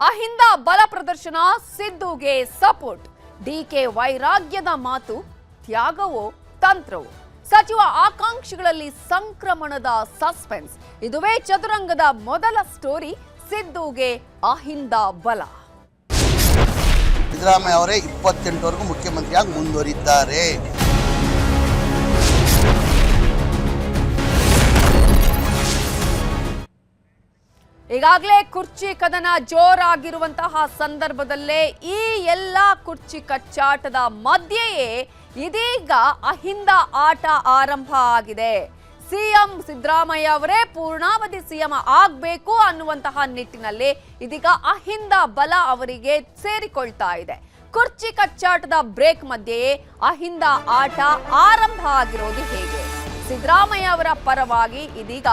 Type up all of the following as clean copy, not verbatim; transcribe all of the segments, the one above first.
ಅಹಿಂದ ಬಲ ಪ್ರದರ್ಶನ ಸಿದ್ದುಗೆ support. DK ವೈರಾಗ್ಯದ ಮಾತು, ತ್ಯಾಗವೋ ತಂತ್ರವೋ? ಸಚಿವ ಆಕಾಂಕ್ಷಿಗಳಲ್ಲಿ ಸಂಕ್ರಮಣದ ಸಸ್ಪೆನ್ಸ್. ಇದುವೇ ಚದುರಂಗದ ಮೊದಲ ಸ್ಟೋರಿ. ಸಿದ್ದುಗೆ ಅಹಿಂದ ಬಲ. ಸಿದ್ದರಾಮಯ್ಯ ಅವರೇ 28ವರೆಗೂ ಮುಖ್ಯಮಂತ್ರಿಯಾಗಿ ಮುಂದುವರಿದ್ದಾರೆ. ಈಗಾಗಲೇ ಕುರ್ಚಿ ಕದನ ಜೋರಾಗಿರುವಂತಹ ಸಂದರ್ಭದಲ್ಲೇ ಈ ಎಲ್ಲ ಕುರ್ಚಿ ಕಚ್ಚಾಟದ ಮಧ್ಯೆಯೇ ಇದೀಗ ಅಹಿಂದ ಆಟ ಆರಂಭ ಆಗಿದೆ. ಸಿಎಂ ಸಿದ್ದರಾಮಯ್ಯ ಅವರೇ ಪೂರ್ಣಾವಧಿ ಸಿಎಂ ಆಗಬೇಕು ಅನ್ನುವಂತಹ ನಿಟ್ಟಿನಲ್ಲಿ ಇದೀಗ ಅಹಿಂದ ಬಲ ಅವರಿಗೆ ಸೇರಿಕೊಳ್ತಾ ಇದೆ. ಕುರ್ಚಿ ಕಚ್ಚಾಟದ ಬ್ರೇಕ್ ಮಧ್ಯೆಯೇ ಅಹಿಂದ ಆಟ ಆರಂಭ ಆಗಿರೋದು ಹೇಗೆ? ಸಿದ್ದರಾಮಯ್ಯ ಅವರ ಪರವಾಗಿ ಇದೀಗ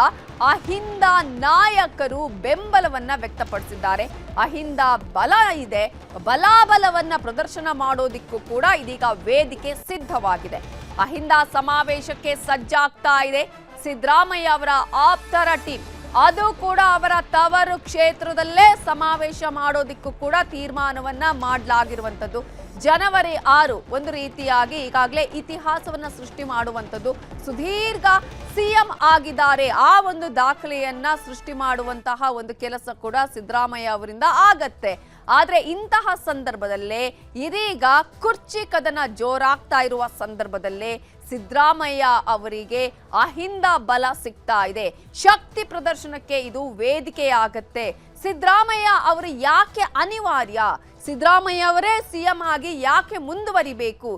ಅಹಿಂದ ನಾಯಕರು ಬೆಂಬಲವನ್ನ ವ್ಯಕ್ತಪಡಿಸಿದ್ದಾರೆ. ಅಹಿಂದ ಬಲ ಇದೆ, ಬಲಾಬಲವನ್ನ ಪ್ರದರ್ಶನ ಮಾಡೋದಿಕ್ಕೂ ಕೂಡ ಇದೀಗ ವೇದಿಕೆ ಸಿದ್ಧವಾಗಿದೆ. ಅಹಿಂದ ಸಮಾವೇಶಕ್ಕೆ ಸಜ್ಜಾಗ್ತಾ ಇದೆ ಸಿದ್ದರಾಮಯ್ಯ ಅವರ ಆಪ್ತರ ಟೀಮ್. ಅದು ಕೂಡ ಅವರ ತವರು ಕ್ಷೇತ್ರದಲ್ಲೇ ಸಮಾವೇಶ ಮಾಡೋದಿಕ್ಕೂ ಕೂಡ ತೀರ್ಮಾನವನ್ನ ಮಾಡಲಾಗಿರುವಂಥದ್ದು. ಜನವರಿ 6 ಒಂದು ರೀತಿಯಾಗಿ ಈಗಾಗಲೇ ಇತಿಹಾಸವನ್ನ ಸೃಷ್ಟಿ ಮಾಡುವಂಥದ್ದು. ಸುದೀರ್ಘ ಸಿಎಂ ಆಗಿದ್ದಾರೆ, ಆ ಒಂದು ದಾಖಲೆಯನ್ನ ಸೃಷ್ಟಿ ಮಾಡುವಂತಹ ಒಂದು ಕೆಲಸ ಕೂಡ ಸಿದ್ದರಾಮಯ್ಯ ಅವರಿಂದ ಆಗತ್ತೆ. ಆದ್ರೆ ಇಂತಹ ಸಂದರ್ಭದಲ್ಲೇ ಇದೀಗ ಕುರ್ಚಿ ಕದನ ಜೋರಾಗ್ತಾ ಇರುವ ಸಂದರ್ಭದಲ್ಲೇ ಸಿದ್ದರಾಮಯ್ಯ ಅವರಿಗೆ ಅಹಿಂದ ಬಲ ಸಿಗ್ತಾ ಇದೆ. ಶಕ್ತಿ ಪ್ರದರ್ಶನಕ್ಕೆ ಇದು ವೇದಿಕೆಯಾಗತ್ತೆ. ಸಿದ್ದರಾಮಯ್ಯ ಅವರು ಯಾಕೆ ಅನಿವಾರ್ಯ? ಸಿದ್ದರಾಮಯ್ಯ ಅವರೇ ಸಿಎಂ ಆಗಿ ಯಾಕೆ ಮುಂದುವರಿಬೇಕು?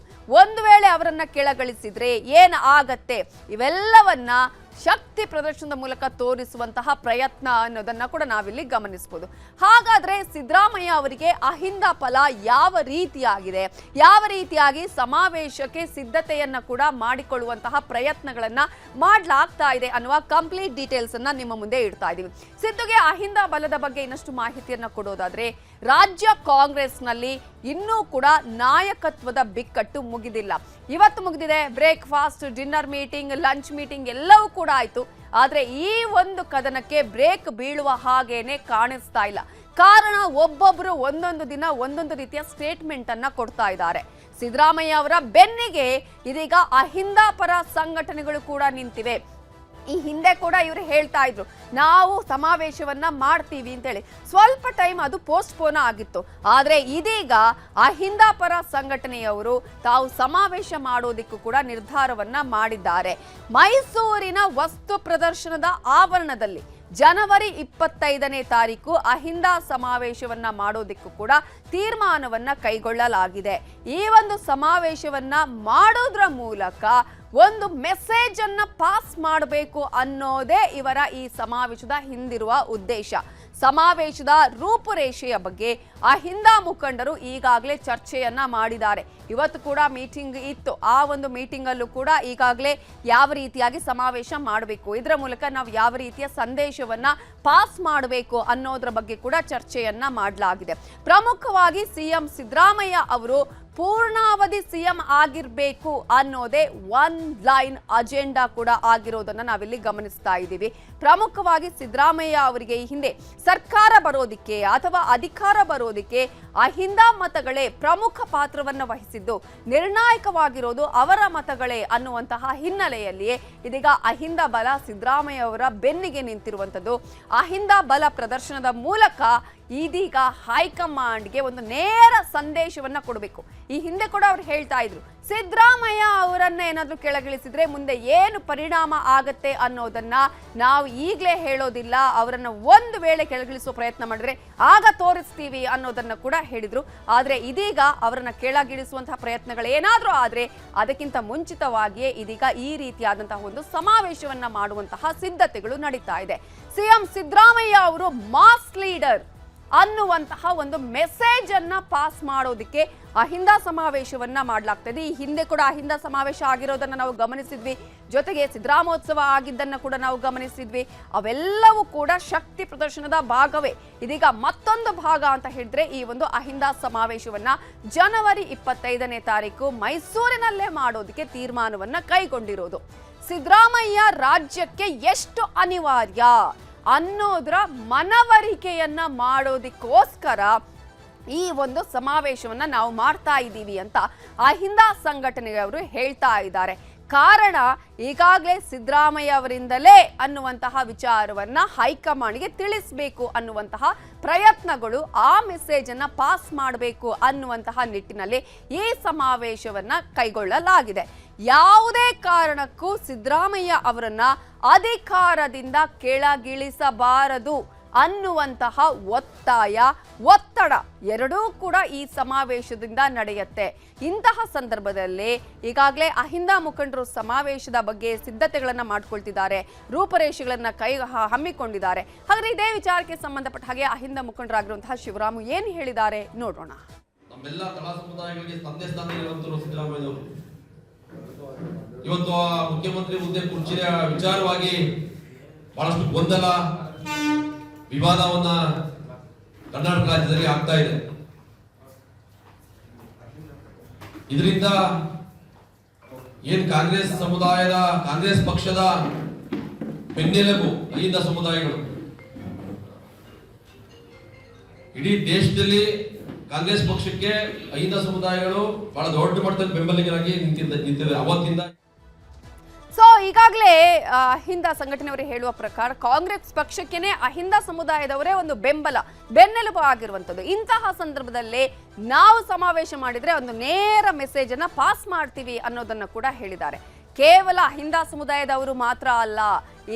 ಒಂದು ವೇಳೆ ಅವರನ್ನ ಕೆಳಗಿಳಿಸಿದ್ರೆ ಏನ್ ಆಗತ್ತೆ? ಇವೆಲ್ಲವನ್ನ ಶಕ್ತಿ ಪ್ರದರ್ಶನದ ಮೂಲಕ ತೋರಿಸುವಂತಹ ಪ್ರಯತ್ನ ಅನ್ನೋದನ್ನ ಕೂಡ ನಾವಿಲ್ಲಿ ಗಮನಿಸಬಹುದು. ಹಾಗಾದ್ರೆ ಸಿದ್ದರಾಮಯ್ಯ ಅವರಿಗೆ ಅಹಿಂದ ಫಲ ಯಾವ ರೀತಿಯಾಗಿದೆ, ಯಾವ ರೀತಿಯಾಗಿ ಸಮಾವೇಶಕ್ಕೆ ಸಿದ್ಧತೆಯನ್ನ ಕೂಡ ಮಾಡಿಕೊಳ್ಳುವಂತಹ ಪ್ರಯತ್ನಗಳನ್ನ ಮಾಡಲಾಗ್ತಾ ಇದೆ ಅನ್ನುವ ಕಂಪ್ಲೀಟ್ ಡೀಟೇಲ್ಸ್ ಅನ್ನ ನಿಮ್ಮ ಮುಂದೆ ಇಡ್ತಾ ಇದೀವಿ. ಸಿದ್ದುಗೆ ಅಹಿಂದ ಬಲದ ಬಗ್ಗೆ ಇನ್ನಷ್ಟು ಮಾಹಿತಿಯನ್ನ ಕೊಡೋದಾದ್ರೆ, ರಾಜ್ಯ ಕಾಂಗ್ರೆಸ್ನಲ್ಲಿ ಇನ್ನೂ ಕೂಡ ನಾಯಕತ್ವದ ಬಿಕ್ಕಟ್ಟು ಮುಗಿದಿಲ್ಲ. ಇವತ್ತು ಮುಗಿದಿದೆ. Breakfast, dinner meeting, lunch meeting ಎಲ್ಲವೂ ಕೂಡ ಆಯ್ತು. ಆದ್ರೆ ಈ ಒಂದು ಕದನಕ್ಕೆ ಬ್ರೇಕ್ ಬೀಳುವ ಹಾಗೇನೆ ಕಾಣಿಸ್ತಾ ಇಲ್ಲ. ಕಾರಣ, ಒಬ್ಬೊಬ್ರು ಒಂದೊಂದು ದಿನ ಒಂದೊಂದು ರೀತಿಯ ಸ್ಟೇಟ್ಮೆಂಟ್ ಅನ್ನ ಕೊಡ್ತಾ ಇದ್ದಾರೆ. ಸಿದ್ದರಾಮಯ್ಯ ಅವರ ಬೆನ್ನಿಗೆ ಇದೀಗ ಅಹಿಂದ ಪರ ಸಂಘಟನೆಗಳು ಕೂಡ ನಿಂತಿವೆ. ಈ ಹಿಂದೆ ಕೂಡ ಇವರು ಹೇಳ್ತಾ ಇದ್ರು, ನಾವು ಸಮಾವೇಶವನ್ನ ಮಾಡ್ತೀವಿ ಅಂತೇಳಿ. ಸ್ವಲ್ಪ ಟೈಮ್ ಅದು ಪೋಸ್ಟ್ಪೋನ್ ಆಗಿತ್ತು. ಆದ್ರೆ ಇದೀಗ ಅಹಿಂದ ಪರ ಸಂಘಟನೆಯವರು ತಾವು ಸಮಾವೇಶ ಮಾಡೋದಿಕ್ಕೂ ಕೂಡ ನಿರ್ಧಾರವನ್ನ ಮಾಡಿದ್ದಾರೆ. ಮೈಸೂರಿನ ವಸ್ತು ಪ್ರದರ್ಶನದ ಆವರಣದಲ್ಲಿ ಜನವರಿ 25ನೇ ತಾರೀಕು ಅಹಿಂದ ಸಮಾವೇಶವನ್ನ ಮಾಡೋದಿಕ್ಕೂ ಕೂಡ ತೀರ್ಮಾನವನ್ನ ಕೈಗೊಳ್ಳಲಾಗಿದೆ. ಈ ಒಂದು ಸಮಾವೇಶವನ್ನ ಮಾಡೋದ್ರ ಮೂಲಕ ಒಂದು ಮೆಸೇಜ್ ಅನ್ನ ಪಾಸ್ ಮಾಡಬೇಕು ಅನ್ನೋದೇ ಇವರ ಈ ಸಮಾವೇಶದ ಹಿಂದಿರುವ ಉದ್ದೇಶ. ಸಮಾವೇಶದ ರೂಪುರೇಷೆಯ ಬಗ್ಗೆ ಅಹಿಂದ ಮುಖಂಡರು ಈಗಾಗಲೇ ಚರ್ಚೆಯನ್ನ ಮಾಡಿದ್ದಾರೆ. ಇವತ್ತು ಕೂಡ ಮೀಟಿಂಗ್ ಇತ್ತು. ಆ ಒಂದು ಮೀಟಿಂಗ್ ಅಲ್ಲೂ ಕೂಡ ಈಗಾಗಲೇ ಯಾವ ರೀತಿಯಾಗಿ ಸಮಾವೇಶ ಮಾಡಬೇಕು, ಇದರ ಮೂಲಕ ನಾವು ಯಾವ ರೀತಿಯ ಸಂದೇಶವನ್ನ ಪಾಸ್ ಮಾಡಬೇಕು ಅನ್ನೋದ್ರ ಬಗ್ಗೆ ಕೂಡ ಚರ್ಚೆಯನ್ನ ಮಾಡಲಾಗಿದೆ. ಪ್ರಮುಖವಾಗಿ ಸಿಎಂ ಸಿದ್ದರಾಮಯ್ಯ ಅವರು ಪೂರ್ಣಾವಧಿ ಸಿಎಂ ಆಗಿರ್ಬೇಕು ಅನ್ನೋದೇ ಒನ್ ಲೈನ್ ಅಜೆಂಡಾ ಕೂಡ ಆಗಿರೋದನ್ನ ನಾವಿಲ್ಲಿ ಗಮನಿಸ್ತಾ ಇದ್ದೀವಿ. ಪ್ರಮುಖವಾಗಿ ಸಿದ್ದರಾಮಯ್ಯ ಅವರಿಗೆ ಈ ಹಿಂದೆ ಸರ್ಕಾರ ಬರೋದಿಕ್ಕೆ ಅಥವಾ ಅಧಿಕಾರ ಬರೋದಿಕ್ಕೆ ಅಹಿಂದ ಮತಗಳೇ ಪ್ರಮುಖ ಪಾತ್ರವನ್ನು ವಹಿಸಿದ್ದು, ನಿರ್ಣಾಯಕವಾಗಿರೋದು ಅವರ ಮತಗಳೇ ಅನ್ನುವಂತಹ ಹಿನ್ನೆಲೆಯಲ್ಲಿಯೇ ಇದೀಗ ಅಹಿಂದ ಬಲ ಸಿದ್ದರಾಮಯ್ಯ ಅವರ ಬೆನ್ನಿಗೆ ನಿಂತಿರುವಂಥದ್ದು. ಅಹಿಂದ ಬಲ ಪ್ರದರ್ಶನದ ಮೂಲಕ ಇದೀಗ ಹೈಕಮಾಂಡ್ಗೆ ಒಂದು ನೇರ ಸಂದೇಶವನ್ನ ಕೊಡಬೇಕು. ಈ ಹಿಂದೆ ಕೂಡ ಅವ್ರು ಹೇಳ್ತಾ ಇದ್ರು, ಸಿದ್ದರಾಮಯ್ಯ ಅವರನ್ನ ಏನಾದ್ರೂ ಕೆಳಗಿಳಿಸಿದ್ರೆ ಮುಂದೆ ಏನು ಪರಿಣಾಮ ಆಗತ್ತೆ ಅನ್ನೋದನ್ನ ನಾವು ಈಗಲೇ ಹೇಳೋದಿಲ್ಲ, ಅವರನ್ನ ಒಂದು ವೇಳೆ ಕೆಳಗಿಳಿಸುವ ಪ್ರಯತ್ನ ಮಾಡಿದ್ರೆ ಆಗ ತೋರಿಸ್ತೀವಿ ಅನ್ನೋದನ್ನ ಕೂಡ ಹೇಳಿದ್ರು. ಆದ್ರೆ ಇದೀಗ ಅವರನ್ನ ಕೆಳಗಿಳಿಸುವಂತಹ ಪ್ರಯತ್ನಗಳು ಏನಾದ್ರೂ ಆದ್ರೆ ಅದಕ್ಕಿಂತ ಮುಂಚಿತವಾಗಿಯೇ ಇದೀಗ ಈ ರೀತಿಯಾದಂತಹ ಒಂದು ಸಮಾವೇಶವನ್ನ ಮಾಡುವಂತಹ ಸಿದ್ಧತೆಗಳು ನಡೀತಾ ಇದೆ. ಸಿಎಂ ಸಿದ್ದರಾಮಯ್ಯ ಅವರು ಮಾಸ್ ಲೀಡರ್ ಅನ್ನುವಂತಹ ಒಂದು ಮೆಸೇಜ್ ಅನ್ನ ಪಾಸ್ ಮಾಡೋದಕ್ಕೆ ಅಹಿಂದ ಸಮಾವೇಶವನ್ನ ಮಾಡಲಾಗ್ತದೆ. ಈ ಹಿಂದೆ ಕೂಡ ಅಹಿಂದ ಸಮಾವೇಶ ಆಗಿರೋದನ್ನ ನಾವು ಗಮನಿಸಿದ್ವಿ. ಜೊತೆಗೆ ಸಿದ್ದರಾಮೋತ್ಸವ ಆಗಿದ್ದನ್ನ ಕೂಡ ನಾವು ಗಮನಿಸಿದ್ವಿ. ಅವೆಲ್ಲವೂ ಕೂಡ ಶಕ್ತಿ ಪ್ರದರ್ಶನದ ಭಾಗವೇ. ಇದೀಗ ಮತ್ತೊಂದು ಭಾಗ ಅಂತ ಹೇಳಿದ್ರೆ ಈ ಒಂದು ಅಹಿಂದ ಸಮಾವೇಶವನ್ನ ಜನವರಿ 25ನೇ ತಾರೀಕು ಮೈಸೂರಿನಲ್ಲೇ ಮಾಡೋದಕ್ಕೆ ತೀರ್ಮಾನವನ್ನ ಕೈಗೊಂಡಿರೋದು. ಸಿದ್ದರಾಮಯ್ಯ ರಾಜ್ಯಕ್ಕೆ ಎಷ್ಟು ಅನಿವಾರ್ಯ ಅನ್ನೋದರ ಮನವರಿಕೆಯನ್ನ ಮಾಡೋದಕ್ಕೋಸ್ಕರ ಈ ಒಂದು ಸಮಾವೇಶವನ್ನ ನಾವು ಮಾಡ್ತಾ ಇದ್ದೀವಿ ಅಂತ ಅಹಿಂದ ಸಂಘಟನೆಯವರು ಹೇಳ್ತಾ ಇದ್ದಾರೆ. ಕಾರಣ ಈಗಾಗಲೇ ಸಿದ್ದರಾಮಯ್ಯ ಅವರಿಂದಲೇ ಅನ್ನುವಂತಹ ವಿಚಾರವನ್ನ ಹೈಕಮಾಂಡ್ಗೆ ತಿಳಿಸಬೇಕು ಅನ್ನುವಂತಹ ಪ್ರಯತ್ನಗಳು, ಆ ಮೆಸೇಜ್ ಅನ್ನ ಪಾಸ್ ಮಾಡಬೇಕು ಅನ್ನುವಂತಹ ನಿಟ್ಟಿನಲ್ಲಿ ಈ ಸಮಾವೇಶವನ್ನ ಕೈಗೊಳ್ಳಲಾಗಿದೆ. ಯಾವುದೇ ಕಾರಣಕ್ಕೂ ಸಿದ್ದರಾಮಯ್ಯ ಅವರನ್ನ ಅಧಿಕಾರದಿಂದ ಕೆಳಗಿಳಿಸಬಾರದು ಅನ್ನುವಂತಹ ಒತ್ತಡ ಎರಡೂ ಕೂಡ ಈ ಸಮಾವೇಶದಿಂದ ನಡೆಯುತ್ತೆ. ಇಂತಹ ಸಂದರ್ಭದಲ್ಲಿ ಈಗಾಗಲೇ ಅಹಿಂದ ಮುಖಂಡರು ಸಮಾವೇಶದ ಬಗ್ಗೆ ಸಿದ್ಧತೆಗಳನ್ನ ಮಾಡ್ಕೊಳ್ತಿದ್ದಾರೆ, ರೂಪರೇಷೆಗಳನ್ನ ಹಮ್ಮಿಕೊಂಡಿದ್ದಾರೆ. ಹಾಗಾದ್ರೆ ಇದೇ ವಿಚಾರಕ್ಕೆ ಸಂಬಂಧಪಟ್ಟ ಹಾಗೆ ಅಹಿಂದ ಮುಖಂಡರಾಗಿರುವಂತಹ ಶಿವರಾಮು ಏನು ಹೇಳಿದ್ದಾರೆ ನೋಡೋಣ. ನಮ್ಮೆಲ್ಲ ಕಲಾ ಸಮುದಾಯಗಳಿಗೆ ತಂದೆ ಸ್ಥಾನ ಇರುವಂತರು ಸಿದ್ದರಾಮಯ್ಯ ಅವರು ಇವತ್ತು ಮುಖ್ಯಮಂತ್ರಿ ಹುದ್ದೆ ಕುರ್ಚಿಯ ವಿಚಾರವಾಗಿ ಬಹಳಷ್ಟು ಗೊಂದಲ, ವಿವಾದವನ್ನ ಕರ್ನಾಟಕ ರಾಜ್ಯದಲ್ಲಿ ಆಗ್ತಾ ಇದೆ. ಇದರಿಂದ ಏನ್ ಕಾಂಗ್ರೆಸ್ ಪಕ್ಷದ ಬೆನ್ನೆಲುಬು ಅಹಿಂದ ಸಮುದಾಯಗಳು, ಇಡೀ ದೇಶದಲ್ಲಿ ಕಾಂಗ್ರೆಸ್ ಪಕ್ಷಕ್ಕೆ ಅಹಿಂದ ಸಮುದಾಯಗಳು ಬಹಳ ದೊಡ್ಡ ಮಟ್ಟದಲ್ಲಿ ಬೆಂಬಲಿಗರಾಗಿ ನಿಂತಿದ್ದಾರೆ ಅವತ್ತಿಂದ. ಸೊ ಈಗಾಗಲೇ ಅಹಿಂದ ಸಂಘಟನೆಯವರು ಹೇಳುವ ಪ್ರಕಾರ ಕಾಂಗ್ರೆಸ್ ಪಕ್ಷಕ್ಕೇನೆ ಅಹಿಂದ ಸಮುದಾಯದವರೇ ಒಂದು ಬೆನ್ನೆಲುಬು ಆಗಿರುವಂಥದ್ದು. ಇಂತಹ ಸಂದರ್ಭದಲ್ಲಿ ನಾವು ಸಮಾವೇಶ ಮಾಡಿದ್ರೆ ಒಂದು ನೇರ ಮೆಸೇಜ್ ಅನ್ನ ಪಾಸ್ ಮಾಡ್ತೀವಿ ಅನ್ನೋದನ್ನ ಕೂಡ ಹೇಳಿದ್ದಾರೆ. ಕೇವಲ ಅಹಿಂದ ಸಮುದಾಯದವರು ಮಾತ್ರ ಅಲ್ಲ,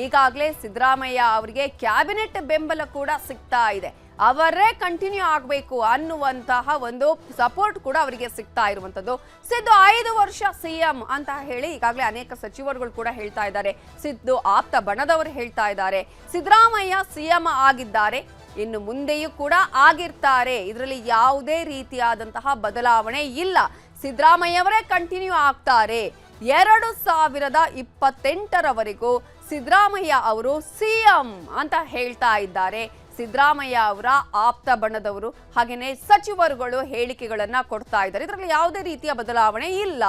ಈಗಾಗಲೇ ಸಿದ್ದರಾಮಯ್ಯ ಅವರಿಗೆ ಕ್ಯಾಬಿನೆಟ್ ಬೆಂಬಲ ಕೂಡ ಸಿಗ್ತಾ ಇದೆ. ಅವರೇ ಕಂಟಿನ್ಯೂ ಆಗಬೇಕು ಅನ್ನುವಂತಹ ಒಂದು ಸಪೋರ್ಟ್ ಕೂಡ ಅವರಿಗೆ ಸಿಗ್ತಾ ಇರುವಂತದ್ದು. ಸಿದ್ದು 5 ವರ್ಷ ಸಿಎಂ ಅಂತ ಹೇಳಿ ಈಗಾಗಲೇ ಅನೇಕ ಸಚಿವರುಗಳು ಕೂಡ ಹೇಳ್ತಾ ಇದ್ದಾರೆ. ಸಿದ್ದು ಆಪ್ತ ಬಣದವರು ಹೇಳ್ತಾ ಇದ್ದಾರೆ, ಸಿದ್ದರಾಮಯ್ಯ ಸಿಎಂ ಆಗಿದ್ದಾರೆ, ಇನ್ನು ಮುಂದೆಯೂ ಕೂಡ ಆಗಿರ್ತಾರೆ, ಇದರಲ್ಲಿ ಯಾವುದೇ ರೀತಿಯಾದಂತಹ ಬದಲಾವಣೆ ಇಲ್ಲ, ಸಿದ್ದರಾಮಯ್ಯ ಅವರೇ ಕಂಟಿನ್ಯೂ ಆಗ್ತಾರೆ. 2028ರವರೆಗೂ ಸಿದ್ದರಾಮಯ್ಯ ಅವರು ಸಿಎಂ ಅಂತ ಹೇಳ್ತಾ ಇದ್ದಾರೆ. ಸಿದ್ದರಾಮಯ್ಯ ಅವರ ಆಪ್ತ ಬಣದವರು ಹಾಗೇನೆ ಸಚಿವರುಗಳು ಹೇಳಿಕೆಗಳನ್ನ ಕೊಡ್ತಾ ಇದ್ದಾರೆ. ಇದರಲ್ಲಿ ಯಾವುದೇ ರೀತಿಯ ಬದಲಾವಣೆ ಇಲ್ಲ.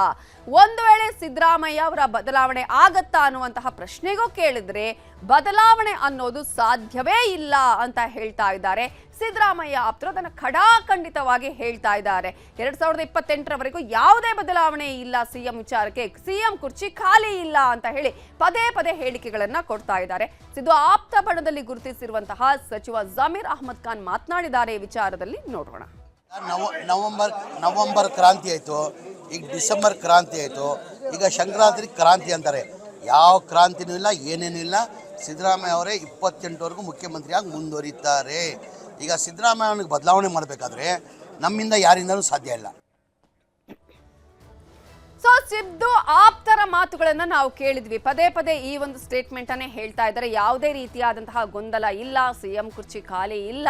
ಒಂದು ವೇಳೆ ಸಿದ್ದರಾಮಯ್ಯ ಅವರ ಬದಲಾವಣೆ ಆಗತ್ತಾ ಅನ್ನುವಂತಹ ಪ್ರಶ್ನೆಗೂ ಕೇಳಿದ್ರೆ ಬದಲಾವಣೆ ಅನ್ನೋದು ಸಾಧ್ಯವೇ ಇಲ್ಲ ಅಂತ ಹೇಳ್ತಾ ಇದ್ದಾರೆ. ಸಿದ್ದರಾಮಯ್ಯ ಆಪ್ತರು ಅದನ್ನು ಖಡಾಖಂಡಿತವಾಗಿ ಹೇಳ್ತಾ ಇದ್ದಾರೆ. 2028ರವರೆಗೂ ಯಾವುದೇ ಬದಲಾವಣೆ ಇಲ್ಲ, ಸಿಎಂ ವಿಚಾರಕ್ಕೆ ಸಿಎಂ ಕುರ್ಚಿ ಖಾಲಿ ಇಲ್ಲ ಅಂತ ಹೇಳಿ ಪದೇ ಪದೇ ಹೇಳಿಕೆಗಳನ್ನ ಕೊಡ್ತಾ ಇದ್ದಾರೆ. ಸಿದ್ದು ಆಪ್ತ ಬಣದಲ್ಲಿ ಗುರುತಿಸಿರುವಂತಹ ಸಚಿವ ಜಮೀರ್ ಅಹ್ಮದ್ ಖಾನ್ ಮಾತನಾಡಿದ್ದಾರೆ. ಈ ವಿಚಾರದಲ್ಲಿ ನೋಡೋಣ. ನವೆಂಬರ್ ಕ್ರಾಂತಿ ಆಯಿತು, ಈಗ ಡಿಸೆಂಬರ್ ಕ್ರಾಂತಿ ಆಯಿತು, ಈಗ ಸಂಕ್ರಾಂತಿ ಕ್ರಾಂತಿ ಅಂತಾರೆ. ಯಾವ ಕ್ರಾಂತಿನೂ ಇಲ್ಲ, ಏನೇನೂ ಇಲ್ಲ. ಸಿದ್ದರಾಮಯ್ಯ ಅವರೇ 28ವರೆಗೂ ಮುಖ್ಯಮಂತ್ರಿಯಾಗಿ ಮುಂದುವರಿತಾರೆ. ಈಗ ಸಿದ್ದರಾಮಯ್ಯನಿಗೆ ಬದಲಾವಣೆ ಮಾಡಬೇಕಾದ್ರೆ ನಮ್ಮಿಂದ ಯಾರಿಂದಲೂ ಸಾಧ್ಯ ಇಲ್ಲ. ಸೊ ಸಿದ್ದು ಆಪ್ತರ ಮಾತುಗಳನ್ನ ನಾವು ಕೇಳಿದ್ವಿ. ಪದೇ ಪದೇ ಈ ಒಂದು ಸ್ಟೇಟ್ಮೆಂಟ್ ಅನ್ನೇ ಹೇಳ್ತಾ ಇದ್ದಾರೆ. ಯಾವುದೇ ರೀತಿಯಾದಂತಹ ಗೊಂದಲ ಇಲ್ಲ, ಸಿಎಂ ಕುರ್ಚಿ ಖಾಲಿ ಇಲ್ಲ,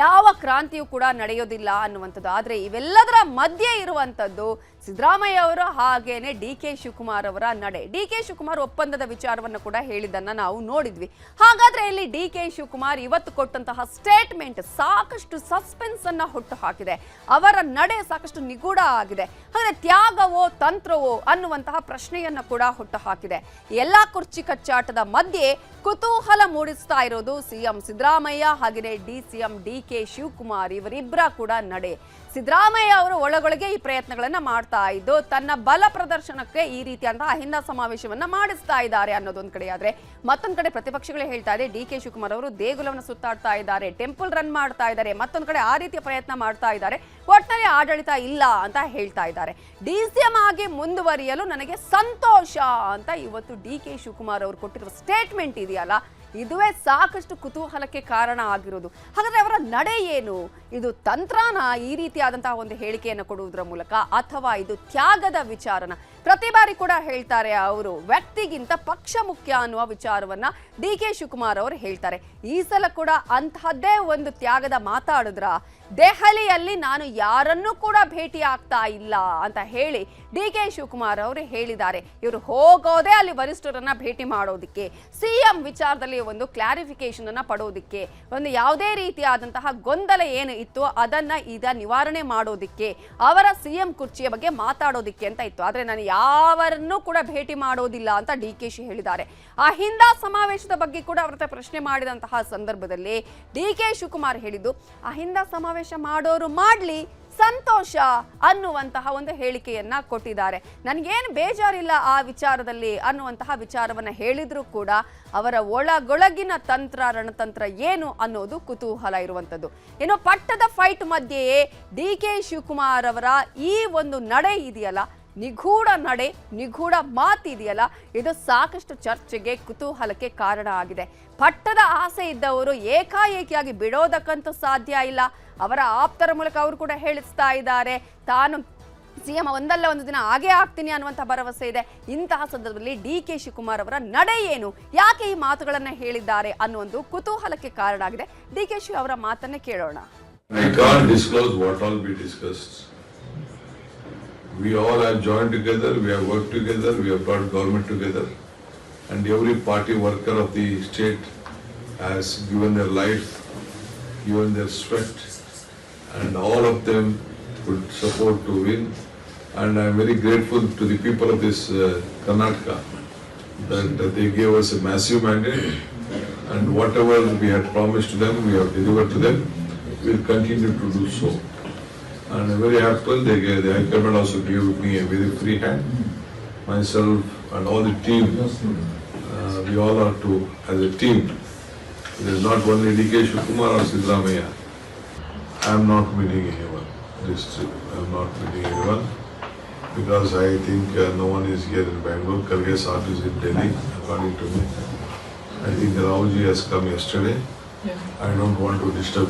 ಯಾವ ಕ್ರಾಂತಿಯೂ ಕೂಡ ನಡೆಯೋದಿಲ್ಲ ಅನ್ನುವಂಥದ್ದು. ಆದರೆ ಇವೆಲ್ಲದರ ಮಧ್ಯೆ ಇರುವಂಥದ್ದು ಸಿದ್ದರಾಮಯ್ಯ ಅವರು ಹಾಗೇನೆ ಡಿ.ಕೆ. ಶಿವಕುಮಾರ್ ಅವರ ನಡೆ. ಡಿ.ಕೆ. ಶಿವಕುಮಾರ್ ಒಪ್ಪಂದದ ವಿಚಾರವನ್ನು ಕೂಡ ಹೇಳಿದ್ದನ್ನ ನಾವು ನೋಡಿದ್ವಿ. ಹಾಗಾದ್ರೆ ಇಲ್ಲಿ ಡಿ.ಕೆ. ಶಿವಕುಮಾರ್ ಇವತ್ತು ಕೊಟ್ಟಂತಹ ಸ್ಟೇಟ್ಮೆಂಟ್ ಸಾಕಷ್ಟು ಸಸ್ಪೆನ್ಸ್ ಅನ್ನ ಹುಟ್ಟು ಹಾಕಿದೆ. ಅವರ ನಡೆ ಸಾಕಷ್ಟು ನಿಗೂಢ ಆಗಿದೆ. ಹಾಗಾದ್ರೆ ತ್ಯಾಗವೋ ತಂತ್ರವೋ ಅನ್ನುವಂತಹ ಪ್ರಶ್ನೆಯನ್ನ ಕೂಡ ಹುಟ್ಟು ಹಾಕಿದೆ. ಎಲ್ಲಾ ಕುರ್ಚಿ ಕಚ್ಚಾಟದ ಮಧ್ಯೆ ಕುತೂಹಲ ಮೂಡಿಸ್ತಾ ಇರೋದು ಸಿಎಂ ಸಿದ್ದರಾಮಯ್ಯ ಹಾಗೆಯೇ ಸಿಎಂ ಡಿ.ಕೆ. ಶಿವಕುಮಾರ್ ಇವರಿಬ್ಬರ ಕೂಡ ನಡೆ. ಸಿದ್ದರಾಮಯ್ಯ ಅವರು ಒಳಗೊಳಗೆ ಈ ಪ್ರಯತ್ನಗಳನ್ನ ಮಾಡ್ತಾ ಇದ್ದು ತನ್ನ ಬಲ ಪ್ರದರ್ಶನಕ್ಕೆ ಈ ರೀತಿಯಾದಂತಹ ಅಹಿಂದ ಸಮಾವೇಶವನ್ನ ಮಾಡಿಸ್ತಾ ಇದ್ದಾರೆ ಅನ್ನೋದೊಂದು ಕಡೆ. ಆದ್ರೆ ಮತ್ತೊಂದು ಕಡೆ ಪ್ರತಿಪಕ್ಷಗಳೇ ಹೇಳ್ತಾ ಇದೆ ಡಿ.ಕೆ. ಶಿವಕುಮಾರ್ ಅವರು ದೇಗುಲವನ್ನು ಸುತ್ತಾಡ್ತಾ ಇದ್ದಾರೆ, ಟೆಂಪಲ್ ರನ್ ಮಾಡ್ತಾ ಇದ್ದಾರೆ, ಮತ್ತೊಂದು ಕಡೆ ಆ ರೀತಿಯ ಪ್ರಯತ್ನ ಮಾಡ್ತಾ ಇದ್ದಾರೆ, ಒಟ್ಟಾರೆ ಆಡಳಿತ ಇಲ್ಲ ಅಂತ ಹೇಳ್ತಾ ಇದ್ದಾರೆ. ಡಿಸಿಎಂ ಆಗಿ ಮುಂದುವರಿಯಲು ನನಗೆ ಸಂತೋಷ ಅಂತ ಇವತ್ತು ಡಿ.ಕೆ. ಶಿವಕುಮಾರ್ ಅವರು ಕೊಟ್ಟಿರುವ ಸ್ಟೇಟ್ಮೆಂಟ್ ಇದೆಯಲ್ಲ, ಇದುವೇ ಸಾಕಷ್ಟು ಕುತೂಹಲಕ್ಕೆ ಕಾರಣ ಆಗಿರೋದು. ಹಾಗಾದ್ರೆ ಅವರ ನಡೆ ಏನು? ಇದು ತಂತ್ರನ ಈ ರೀತಿಯಾದಂತಹ ಒಂದು ಹೇಳಿಕೆಯನ್ನು ಕೊಡುವುದರ ಮೂಲಕ, ಅಥವಾ ಇದು ತ್ಯಾಗದ ವಿಚಾರನ? ಪ್ರತಿ ಬಾರಿ ಕೂಡ ಹೇಳ್ತಾರೆ ಅವರು ವ್ಯಕ್ತಿಗಿಂತ ಪಕ್ಷ ಮುಖ್ಯ ಅನ್ನುವ ವಿಚಾರವನ್ನ ಡಿ.ಕೆ. ಶಿವಕುಮಾರ್ ಅವರು ಹೇಳ್ತಾರೆ. ಈ ಸಲ ಕೂಡ ಅಂತಹದ್ದೇ ಒಂದು ತ್ಯಾಗದ ಮಾತಾಡಿದ್ರ, ದೆಹಲಿಯಲ್ಲಿ ನಾನು ಯಾರನ್ನೂ ಕೂಡ ಭೇಟಿ ಆಗ್ತಾ ಇಲ್ಲ ಅಂತ ಹೇಳಿ ಡಿ.ಕೆ. ಶಿವಕುಮಾರ್ ಅವರು ಹೇಳಿದ್ದಾರೆ. ಇವರು ಹೋಗೋದೇ ಅಲ್ಲಿ ವರಿಷ್ಠರನ್ನ ಭೇಟಿ ಮಾಡೋದಿಕ್ಕೆ, ಸಿಎಂ ವಿಚಾರದಲ್ಲಿ ಒಂದು ಕ್ಲಾರಿಫಿಕೇಶನ್ ಅನ್ನ ಪಡೋದಿಕ್ಕೆ, ಒಂದು ಯಾವುದೇ ರೀತಿಯಾದಂತಹ ಗೊಂದಲ ಏನು ಇತ್ತು, ಅದನ್ನ ಈಗ ನಿವಾರಣೆ ಮಾಡೋದಿಕ್ಕೆ, ಅವರ ಸಿಎಂ ಕುರ್ಚಿಯ ಬಗ್ಗೆ ಮಾತಾಡೋದಿಕ್ಕೆ ಅಂತ ಇತ್ತು. ಆದ್ರೆ ನಾನು ಯಾವರನ್ನೂ ಕೂಡ ಭೇಟಿ ಮಾಡೋದಿಲ್ಲ ಅಂತ DK ಶಿ ಹೇಳಿದ್ದಾರೆ. ಅಹಿಂದ ಸಮಾವೇಶದ ಬಗ್ಗೆ ಕೂಡ ಅವರ ಪ್ರಶ್ನೆ ಮಾಡಿದಂತಹ ಸಂದರ್ಭದಲ್ಲಿ DK ಶಿವಕುಮಾರ್ ಹೇಳಿದ್ದು, ಅಹಿಂದ ಸಮಾವೇಶ ಮಾಡೋರು ಮಾಡ್ಲಿ, ಸಂತೋಷ ಅನ್ನುವಂತಹ ಒಂದು ಹೇಳಿಕೆಯನ್ನ ಕೊಟ್ಟಿದ್ದಾರೆ. ನನಗೇನು ಬೇಜಾರಿಲ್ಲ ಆ ವಿಚಾರದಲ್ಲಿ ಅನ್ನುವಂತಹ ವಿಚಾರವನ್ನ ಹೇಳಿದ್ರು ಕೂಡ ಅವರ ಒಳಗೊಳಗಿನ ರಣತಂತ್ರ ಏನು ಅನ್ನೋದು ಕುತೂಹಲ ಇರುವಂಥದ್ದು. ಏನೋ ಪಟ್ಟದ ಫೈಟ್ ಮಧ್ಯೆಯೇ DK ಶಿವಕುಮಾರ್ ಅವರ ಈ ಒಂದು ನಡೆ ಇದೆಯಲ್ಲ, ನಿಗೂಢ ನಡೆ, ನಿಗೂಢ ಮಾತಿದೆಯಲ್ಲ, ಇದು ಸಾಕಷ್ಟು ಚರ್ಚೆಗೆ, ಕುತೂಹಲಕ್ಕೆ ಕಾರಣ ಆಗಿದೆ. ಪಟ್ಟದ ಆಸೆ ಇದ್ದವರು ಏಕಾಏಕಿಯಾಗಿ ಬಿಡೋದಕ್ಕಂತೂ ಸಾಧ್ಯ ಇಲ್ಲ. ಅವರ ಆಪ್ತರ ಮೂಲಕ ಅವರು ಕೂಡ ಹೇಳಿಸ್ತಾ ಇದ್ದಾರೆ, ತಾನು ಸಿಎಂ ಒಂದಲ್ಲ ಒಂದು ದಿನ ಆಗೇ ಆಗ್ತೀನಿ ಅನ್ನುವಂಥ ಭರವಸೆ ಇದೆ. ಇಂತಹ ಸಂದರ್ಭದಲ್ಲಿ DK ಶಿವಕುಮಾರ್ ಅವರ ನಡೆ ಏನು, ಯಾಕೆ ಈ ಮಾತುಗಳನ್ನ ಹೇಳಿದ್ದಾರೆ ಅನ್ನುವಂದು ಕುತೂಹಲಕ್ಕೆ ಕಾರಣ ಆಗಿದೆ. DK ಶಿವ ಅವರ ಮಾತನ್ನೇ ಕೇಳೋಣ. I can't disclose what all we discussed. We all have joined together, we have worked together, we have brought government together, and every party worker of the state has given their life, given their sweat, and all of them would support to win. And I am very grateful to the people of this Karnataka that they gave us a massive mandate, and whatever we had promised to them, we have delivered to them. We will continue to do so. And I'm very happy the High Command also gave me a very free hand. Myself and all the team, we all are to, as a team. It is not only DK Shivakumar or Siddaramaiah. I am not meeting anyone. I am not meeting anyone because I think no one is here in Bangalore. Kharge Sahib is in Delhi, according to me. I think Raoji has come yesterday. I don't want to disturb him.